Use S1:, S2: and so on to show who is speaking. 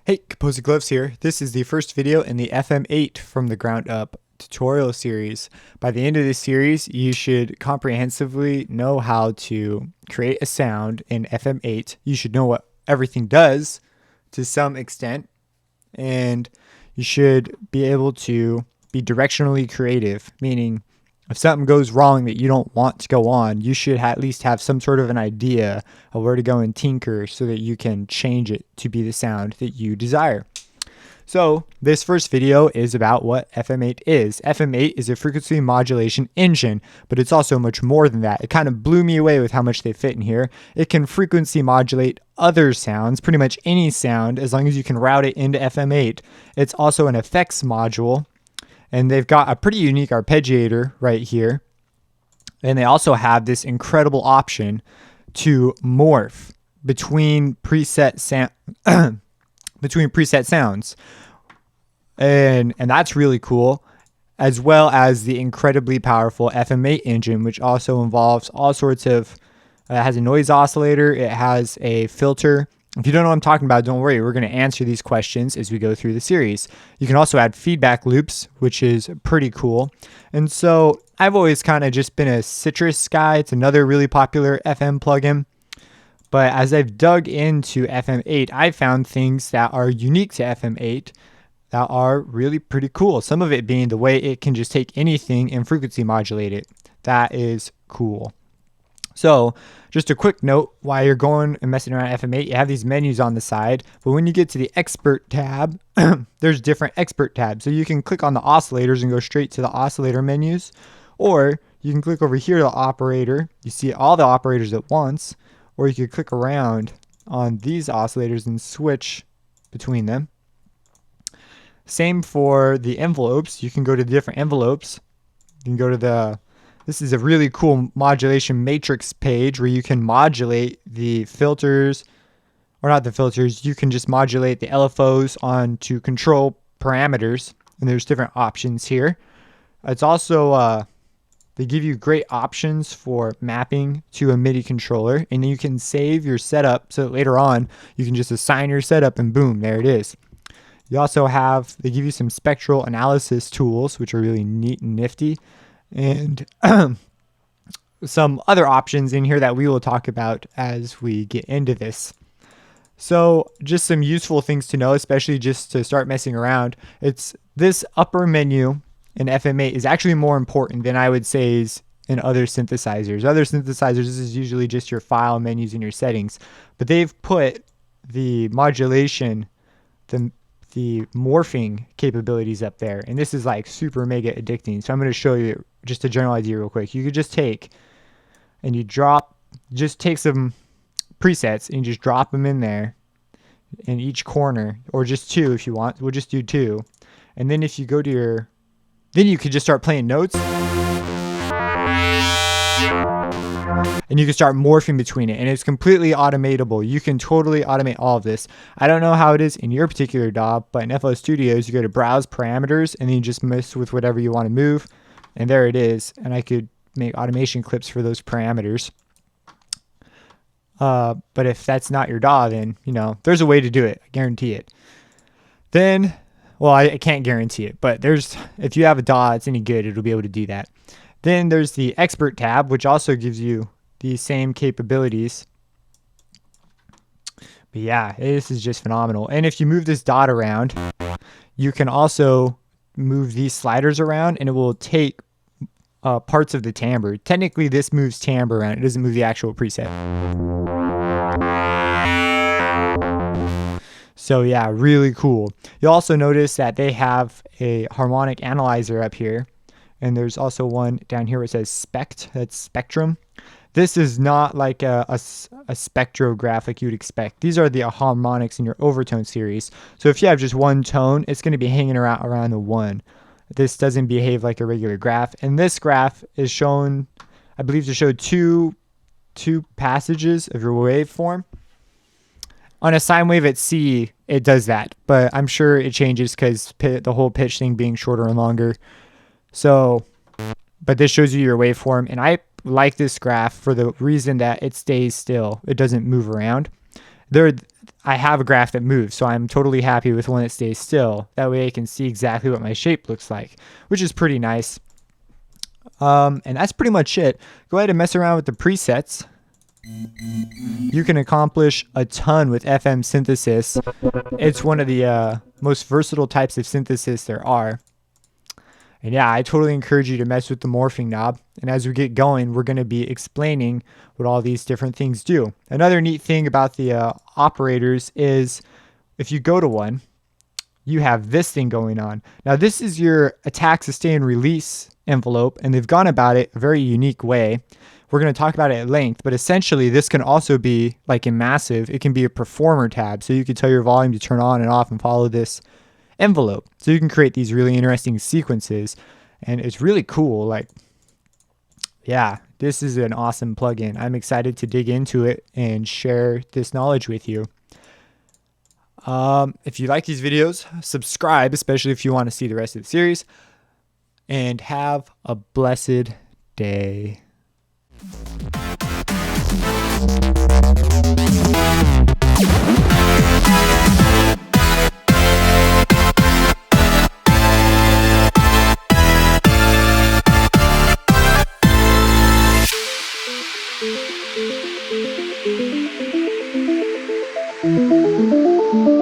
S1: Hey, Composer Gloves here. This is the first video in the FM8 from the ground up tutorial series. By the end of this series, you should comprehensively know how to create a sound in FM8. You should know what everything does to some extent, and you should be able to be directionally creative, meaning if something goes wrong that you don't want to go on, you should at least have some sort of an idea of where to go and tinker so that you can change it to be the sound that you desire. So this first video is about what FM8 is. FM8 is a frequency modulation engine, but it's also much more than that. It kind of blew me away with how much they fit in here. It can frequency modulate other sounds, pretty much any sound, as long as you can route it into FM8. It's also an effects module, and they've got a pretty unique arpeggiator right here. And they also have this incredible option to morph between preset sounds. And that's really cool, as well as the incredibly powerful FM8 engine, which also involves all sorts of, it has a noise oscillator, it has a filter. If you don't know what I'm talking about, don't worry, we're going to answer these questions as we go through the series. You can also add feedback loops, which is pretty cool. And so I've always kind of just been a Citrus guy. It's another really popular FM plugin. But as I've dug into FM8, I found things that are unique to FM8 that are really pretty cool. Some of it being the way it can just take anything and frequency modulate it. That is cool. So just a quick note, while you're going and messing around FM8, you have these menus on the side, but when you get to the expert tab, there's different expert tabs. So you can click on the oscillators and go straight to the oscillator menus, or you can click over here to the operator. You see all the operators at once, or you could click around on these oscillators and switch between them. Same for the envelopes. You can go to the different envelopes. You can go to this is a really cool modulation matrix page where you can modulate the filters, or not the filters, you can just modulate the LFOs onto control parameters, and there's different options here. It's also, they give you great options for mapping to a MIDI controller, and you can save your setup so that later on you can just assign your setup and boom, there it is. You also have, they give you some spectral analysis tools, which are really neat and nifty, and some other options in here that we will talk about as we get into this. So just some useful things to know, especially just to start messing around. It's this upper menu in FM8 is actually more important than I would say is in other synthesizers. Other synthesizers, this is usually just your file menus and your settings, but they've put the modulation, the morphing capabilities up there, and this is like super mega addicting. So I'm going to show you just a general idea real quick. You could just take and just take some presets and just drop them in there in each corner, or just two if you want. We'll just do two, and then if you go to then you could just start playing notes, and you can start morphing between it, and it's completely automatable. You can totally automate all of this. I don't know how it is in your particular DAW, but in FL Studios, you go to browse parameters, and then you just mess with whatever you want to move, and there it is. And I could make automation clips for those parameters. But if that's not your DAW, then, you know, there's a way to do it. I guarantee it. Then, well, I can't guarantee it, but if you have a DAW that's any good, it'll be able to do that. Then there's the expert tab, which also gives you the same capabilities. But yeah, this is just phenomenal. And if you move this dot around, you can also move these sliders around, and it will take parts of the timbre. Technically, this moves timbre around. It doesn't move the actual preset. So yeah, really cool. You'll also notice that they have a harmonic analyzer up here, and there's also one down here where it says spect, that's spectrum. This is not like a spectrograph like you'd expect. These are the harmonics in your overtone series. So if you have just one tone, it's going to be hanging around the one. This doesn't behave like a regular graph. And this graph is shown, I believe, to show two passages of your waveform. On a sine wave at C, it does that, but I'm sure it changes because the whole pitch thing being shorter and longer. So, but this shows you your waveform, and I like this graph for the reason that it stays still. It doesn't move around. I have a graph that moves, so I'm totally happy with one that stays still. That way I can see exactly what my shape looks like, which is pretty nice. And that's pretty much it. Go ahead and mess around with the presets. You can accomplish a ton with FM synthesis. It's one of the most versatile types of synthesis there are. And yeah, I totally encourage you to mess with the morphing knob. And as we get going, we're going to be explaining what all these different things do. Another neat thing about the operators is if you go to one, you have this thing going on. Now this is your attack, sustain, release envelope, and they've gone about it a very unique way. We're going to talk about it at length, but essentially this can also be, like in Massive, it can be a performer tab. So you can tell your volume to turn on and off and follow this envelope. So you can create these really interesting sequences, and it's really cool. Like, yeah, this is an awesome plugin. I'm excited to dig into it and share this knowledge with you. If you like these videos, subscribe, especially if you want to see the rest of the series, and have a blessed day.
S2: Thank you.